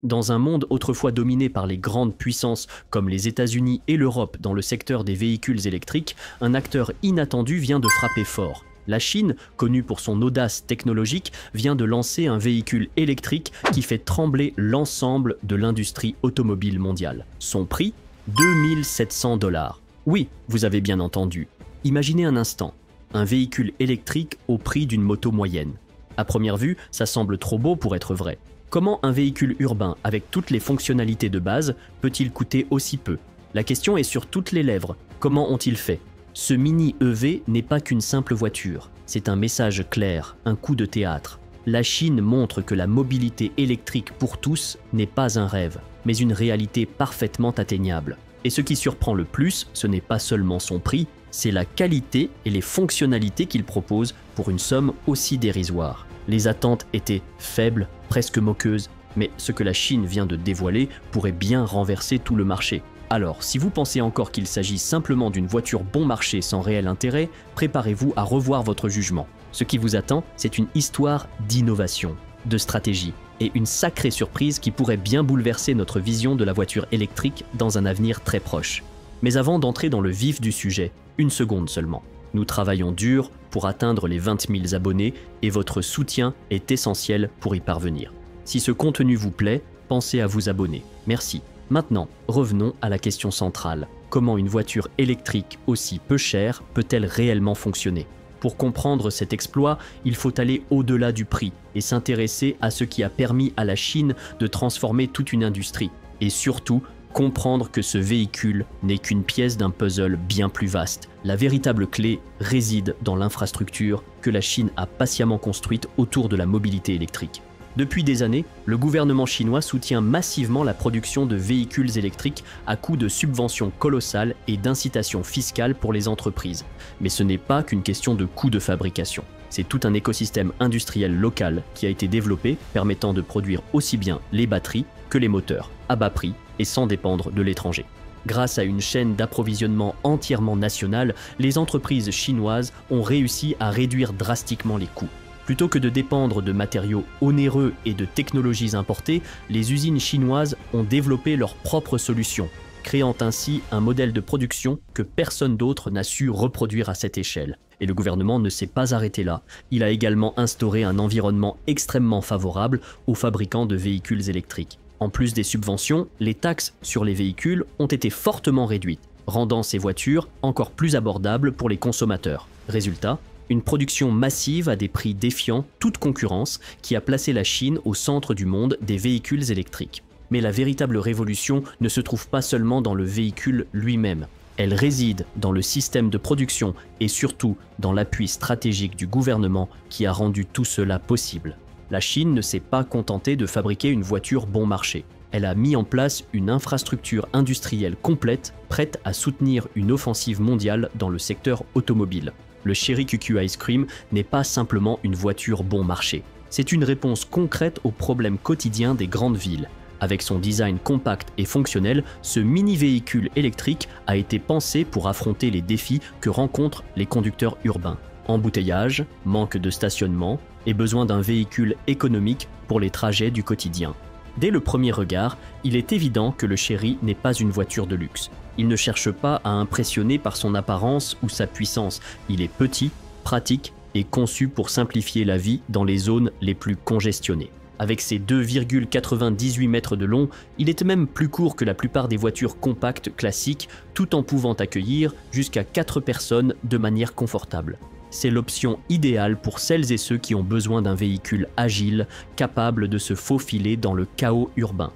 Dans un monde autrefois dominé par les grandes puissances comme les États-Unis et l'Europe dans le secteur des véhicules électriques, un acteur inattendu vient de frapper fort. La Chine, connue pour son audace technologique, vient de lancer un véhicule électrique qui fait trembler l'ensemble de l'industrie automobile mondiale. Son prix, 2700 $. Oui, vous avez bien entendu. Imaginez un instant, un véhicule électrique au prix d'une moto moyenne. À première vue, ça semble trop beau pour être vrai. Comment un véhicule urbain avec toutes les fonctionnalités de base peut-il coûter aussi peu? La question est sur toutes les lèvres. Comment ont-ils fait? Ce mini EV n'est pas qu'une simple voiture. C'est un message clair, un coup de théâtre. La Chine montre que la mobilité électrique pour tous n'est pas un rêve, mais une réalité parfaitement atteignable. Et ce qui surprend le plus, ce n'est pas seulement son prix, c'est la qualité et les fonctionnalités qu'il propose pour une somme aussi dérisoire. Les attentes étaient faibles, presque moqueuses, mais ce que la Chine vient de dévoiler pourrait bien renverser tout le marché. Alors, si vous pensez encore qu'il s'agit simplement d'une voiture bon marché sans réel intérêt, préparez-vous à revoir votre jugement. Ce qui vous attend, c'est une histoire d'innovation, de stratégie, et une sacrée surprise qui pourrait bien bouleverser notre vision de la voiture électrique dans un avenir très proche. Mais avant d'entrer dans le vif du sujet, une seconde seulement. Nous travaillons dur pour atteindre les 20 000 abonnés et votre soutien est essentiel pour y parvenir. Si ce contenu vous plaît, pensez à vous abonner. Merci. Maintenant, revenons à la question centrale. Comment une voiture électrique aussi peu chère peut-elle réellement fonctionner? Pour comprendre cet exploit, il faut aller au-delà du prix et s'intéresser à ce qui a permis à la Chine de transformer toute une industrie. Et surtout, comprendre que ce véhicule n'est qu'une pièce d'un puzzle bien plus vaste. La véritable clé réside dans l'infrastructure que la Chine a patiemment construite autour de la mobilité électrique. Depuis des années, le gouvernement chinois soutient massivement la production de véhicules électriques à coût de subventions colossales et d'incitations fiscales pour les entreprises. Mais ce n'est pas qu'une question de coût de fabrication. C'est tout un écosystème industriel local qui a été développé permettant de produire aussi bien les batteries que les moteurs, à bas prix et sans dépendre de l'étranger. Grâce à une chaîne d'approvisionnement entièrement nationale, les entreprises chinoises ont réussi à réduire drastiquement les coûts. Plutôt que de dépendre de matériaux onéreux et de technologies importées, les usines chinoises ont développé leurs propres solutions, créant ainsi un modèle de production que personne d'autre n'a su reproduire à cette échelle. Et le gouvernement ne s'est pas arrêté là. Il a également instauré un environnement extrêmement favorable aux fabricants de véhicules électriques. En plus des subventions, les taxes sur les véhicules ont été fortement réduites, rendant ces voitures encore plus abordables pour les consommateurs. Résultat, une production massive à des prix défiant toute concurrence qui a placé la Chine au centre du monde des véhicules électriques. Mais la véritable révolution ne se trouve pas seulement dans le véhicule lui-même. Elle réside dans le système de production et surtout dans l'appui stratégique du gouvernement qui a rendu tout cela possible. La Chine ne s'est pas contentée de fabriquer une voiture bon marché. Elle a mis en place une infrastructure industrielle complète, prête à soutenir une offensive mondiale dans le secteur automobile. Le Chery QQ Ice Cream n'est pas simplement une voiture bon marché. C'est une réponse concrète aux problèmes quotidiens des grandes villes. Avec son design compact et fonctionnel, ce mini-véhicule électrique a été pensé pour affronter les défis que rencontrent les conducteurs urbains. Embouteillage, manque de stationnement et besoin d'un véhicule économique pour les trajets du quotidien. Dès le premier regard, il est évident que le Chery n'est pas une voiture de luxe. Il ne cherche pas à impressionner par son apparence ou sa puissance. Il est petit, pratique et conçu pour simplifier la vie dans les zones les plus congestionnées. Avec ses 2,98 mètres de long, il est même plus court que la plupart des voitures compactes classiques, tout en pouvant accueillir jusqu'à 4 personnes de manière confortable. C'est l'option idéale pour celles et ceux qui ont besoin d'un véhicule agile, capable de se faufiler dans le chaos urbain.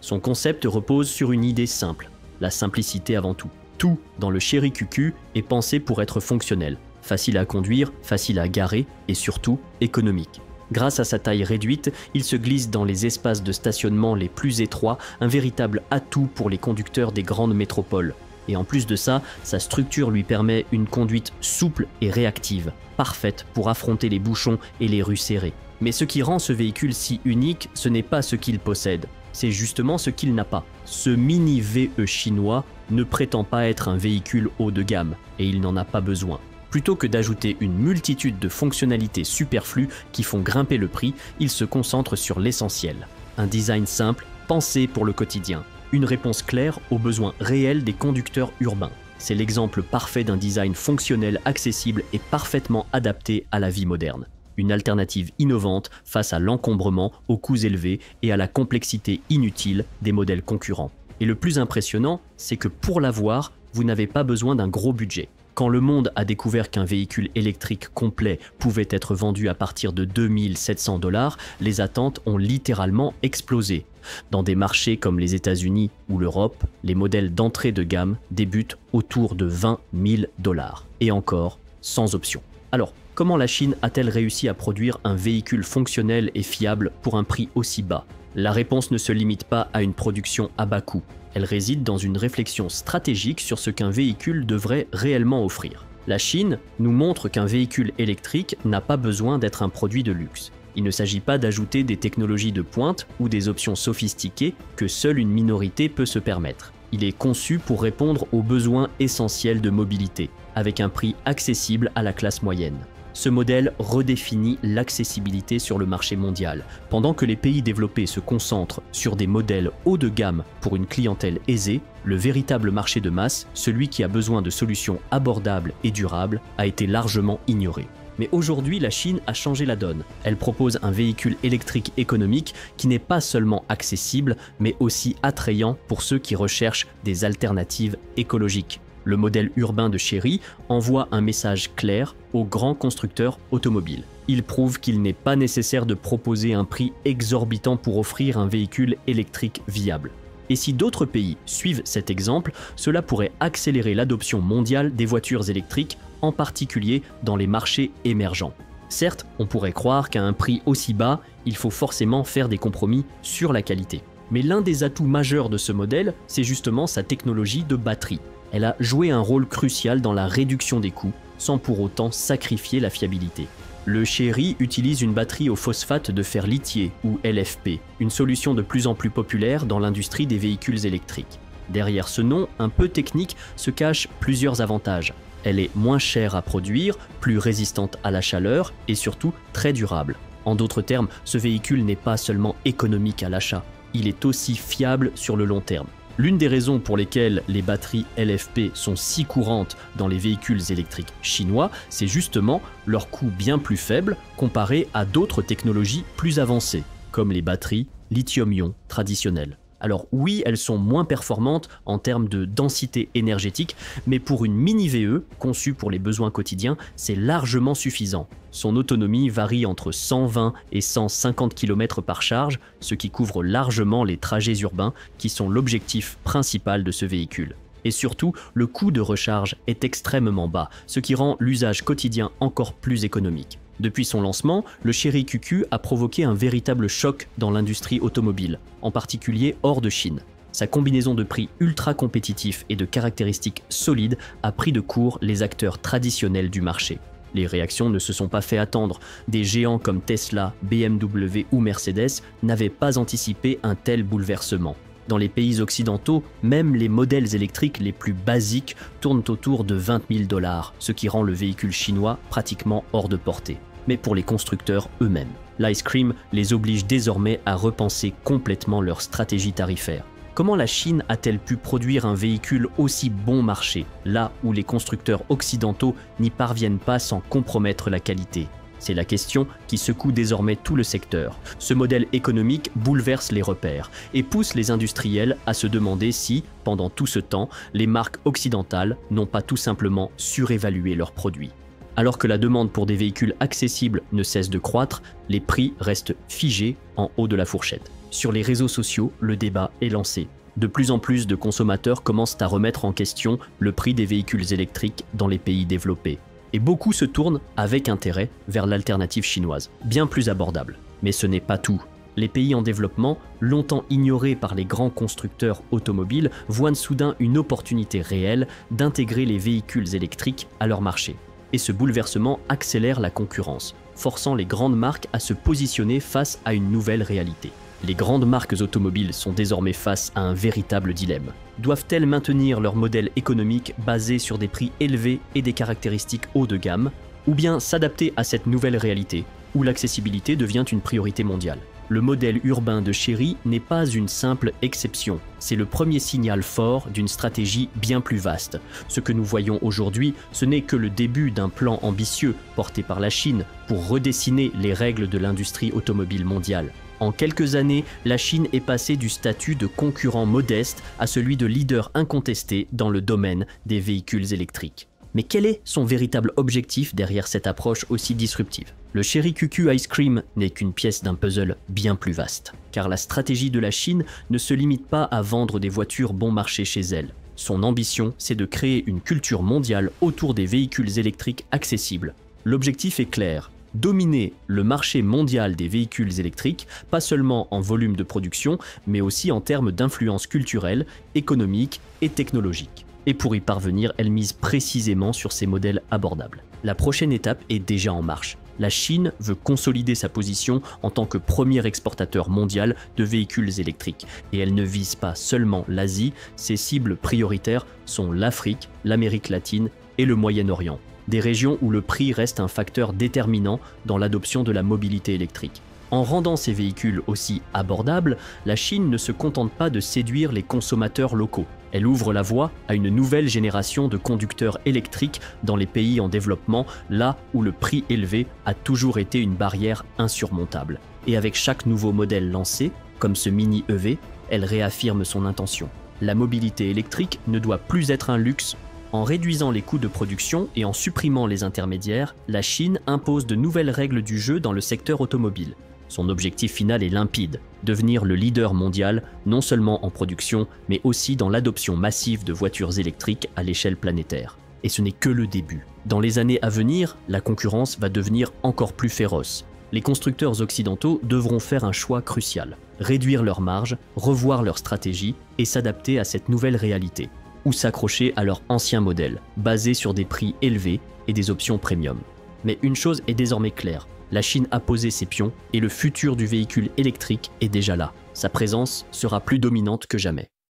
Son concept repose sur une idée simple, la simplicité avant tout. Tout dans le Chery QQ est pensé pour être fonctionnel, facile à conduire, facile à garer et surtout économique. Grâce à sa taille réduite, il se glisse dans les espaces de stationnement les plus étroits, un véritable atout pour les conducteurs des grandes métropoles. Et en plus de ça, sa structure lui permet une conduite souple et réactive, parfaite pour affronter les bouchons et les rues serrées. Mais ce qui rend ce véhicule si unique, ce n'est pas ce qu'il possède, c'est justement ce qu'il n'a pas. Ce mini VE chinois ne prétend pas être un véhicule haut de gamme, et il n'en a pas besoin. Plutôt que d'ajouter une multitude de fonctionnalités superflues qui font grimper le prix, il se concentre sur l'essentiel. Un design simple pensée pour le quotidien. Une réponse claire aux besoins réels des conducteurs urbains. C'est l'exemple parfait d'un design fonctionnel, accessible et parfaitement adapté à la vie moderne. Une alternative innovante face à l'encombrement, aux coûts élevés et à la complexité inutile des modèles concurrents. Et le plus impressionnant, c'est que pour l'avoir, vous n'avez pas besoin d'un gros budget. Quand le monde a découvert qu'un véhicule électrique complet pouvait être vendu à partir de 2 700 $, les attentes ont littéralement explosé. Dans des marchés comme les États-Unis ou l'Europe, les modèles d'entrée de gamme débutent autour de 20 000 $. Et encore, sans option. Alors, comment la Chine a-t-elle réussi à produire un véhicule fonctionnel et fiable pour un prix aussi bas? La réponse ne se limite pas à une production à bas coût. Elle réside dans une réflexion stratégique sur ce qu'un véhicule devrait réellement offrir. La Chine nous montre qu'un véhicule électrique n'a pas besoin d'être un produit de luxe. Il ne s'agit pas d'ajouter des technologies de pointe ou des options sophistiquées que seule une minorité peut se permettre. Il est conçu pour répondre aux besoins essentiels de mobilité, avec un prix accessible à la classe moyenne. Ce modèle redéfinit l'accessibilité sur le marché mondial. Pendant que les pays développés se concentrent sur des modèles haut de gamme pour une clientèle aisée, le véritable marché de masse, celui qui a besoin de solutions abordables et durables, a été largement ignoré. Mais aujourd'hui, la Chine a changé la donne. Elle propose un véhicule électrique économique qui n'est pas seulement accessible, mais aussi attrayant pour ceux qui recherchent des alternatives écologiques. Le modèle urbain de Chery envoie un message clair aux grands constructeurs automobiles. Il prouve qu'il n'est pas nécessaire de proposer un prix exorbitant pour offrir un véhicule électrique viable. Et si d'autres pays suivent cet exemple, cela pourrait accélérer l'adoption mondiale des voitures électriques, en particulier dans les marchés émergents. Certes, on pourrait croire qu'à un prix aussi bas, il faut forcément faire des compromis sur la qualité. Mais l'un des atouts majeurs de ce modèle, c'est justement sa technologie de batterie. Elle a joué un rôle crucial dans la réduction des coûts, sans pour autant sacrifier la fiabilité. Le Chery utilise une batterie au phosphate de fer lithié, ou LFP, une solution de plus en plus populaire dans l'industrie des véhicules électriques. Derrière ce nom, un peu technique, se cachent plusieurs avantages. Elle est moins chère à produire, plus résistante à la chaleur et surtout très durable. En d'autres termes, ce véhicule n'est pas seulement économique à l'achat, il est aussi fiable sur le long terme. L'une des raisons pour lesquelles les batteries LFP sont si courantes dans les véhicules électriques chinois, c'est justement leur coût bien plus faible comparé à d'autres technologies plus avancées, comme les batteries lithium-ion traditionnelles. Alors oui, elles sont moins performantes en termes de densité énergétique, mais pour une mini VE conçue pour les besoins quotidiens, c'est largement suffisant. Son autonomie varie entre 120 et 150 km par charge, ce qui couvre largement les trajets urbains qui sont l'objectif principal de ce véhicule. Et surtout, le coût de recharge est extrêmement bas, ce qui rend l'usage quotidien encore plus économique. Depuis son lancement, le Chery QQ a provoqué un véritable choc dans l'industrie automobile, en particulier hors de Chine. Sa combinaison de prix ultra compétitifs et de caractéristiques solides a pris de court les acteurs traditionnels du marché. Les réactions ne se sont pas fait attendre. Des géants comme Tesla, BMW ou Mercedes n'avaient pas anticipé un tel bouleversement. Dans les pays occidentaux, même les modèles électriques les plus basiques tournent autour de 20 000 $, ce qui rend le véhicule chinois pratiquement hors de portée. Mais pour les constructeurs eux-mêmes, l'ice cream les oblige désormais à repenser complètement leur stratégie tarifaire. Comment la Chine a-t-elle pu produire un véhicule aussi bon marché, là où les constructeurs occidentaux n'y parviennent pas sans compromettre la qualité ? C'est la question qui secoue désormais tout le secteur. Ce modèle économique bouleverse les repères et pousse les industriels à se demander si, pendant tout ce temps, les marques occidentales n'ont pas tout simplement surévalué leurs produits. Alors que la demande pour des véhicules accessibles ne cesse de croître, les prix restent figés en haut de la fourchette. Sur les réseaux sociaux, le débat est lancé. De plus en plus de consommateurs commencent à remettre en question le prix des véhicules électriques dans les pays développés. Et beaucoup se tournent avec intérêt vers l'alternative chinoise, bien plus abordable. Mais ce n'est pas tout. Les pays en développement, longtemps ignorés par les grands constructeurs automobiles, voient soudain une opportunité réelle d'intégrer les véhicules électriques à leur marché. Et ce bouleversement accélère la concurrence, forçant les grandes marques à se positionner face à une nouvelle réalité. Les grandes marques automobiles sont désormais face à un véritable dilemme. Doivent-elles maintenir leur modèle économique basé sur des prix élevés et des caractéristiques haut de gamme, ou bien s'adapter à cette nouvelle réalité, où l'accessibilité devient une priorité mondiale ? le modèle urbain de Chery n'est pas une simple exception. C'est le premier signal fort d'une stratégie bien plus vaste. Ce que nous voyons aujourd'hui, ce n'est que le début d'un plan ambitieux porté par la Chine pour redessiner les règles de l'industrie automobile mondiale. En quelques années, la Chine est passée du statut de concurrent modeste à celui de leader incontesté dans le domaine des véhicules électriques. Mais quel est son véritable objectif derrière cette approche aussi disruptive? Le Chery QQ Ice Cream n'est qu'une pièce d'un puzzle bien plus vaste. Car la stratégie de la Chine ne se limite pas à vendre des voitures bon marché chez elle. Son ambition, c'est de créer une culture mondiale autour des véhicules électriques accessibles. L'objectif est clair: dominer le marché mondial des véhicules électriques, pas seulement en volume de production, mais aussi en termes d'influence culturelle, économique et technologique. Et pour y parvenir, elle mise précisément sur ces modèles abordables. La prochaine étape est déjà en marche. La Chine veut consolider sa position en tant que premier exportateur mondial de véhicules électriques. Et elle ne vise pas seulement l'Asie, ses cibles prioritaires sont l'Afrique, l'Amérique latine et le Moyen-Orient. Des régions où le prix reste un facteur déterminant dans l'adoption de la mobilité électrique. En rendant ces véhicules aussi abordables, la Chine ne se contente pas de séduire les consommateurs locaux. Elle ouvre la voie à une nouvelle génération de conducteurs électriques dans les pays en développement, là où le prix élevé a toujours été une barrière insurmontable. Et avec chaque nouveau modèle lancé, comme ce Mini EV, elle réaffirme son intention. La mobilité électrique ne doit plus être un luxe. En réduisant les coûts de production et en supprimant les intermédiaires, la Chine impose de nouvelles règles du jeu dans le secteur automobile. Son objectif final est limpide: devenir le leader mondial, non seulement en production, mais aussi dans l'adoption massive de voitures électriques à l'échelle planétaire. Et ce n'est que le début. Dans les années à venir, la concurrence va devenir encore plus féroce. Les constructeurs occidentaux devront faire un choix crucial: réduire leurs marges, revoir leur stratégie et s'adapter à cette nouvelle réalité, ou s'accrocher à leur ancien modèle, basé sur des prix élevés et des options premium. Mais une chose est désormais claire: la Chine a posé ses pions et le futur du véhicule électrique est déjà là. Sa présence sera plus dominante que jamais.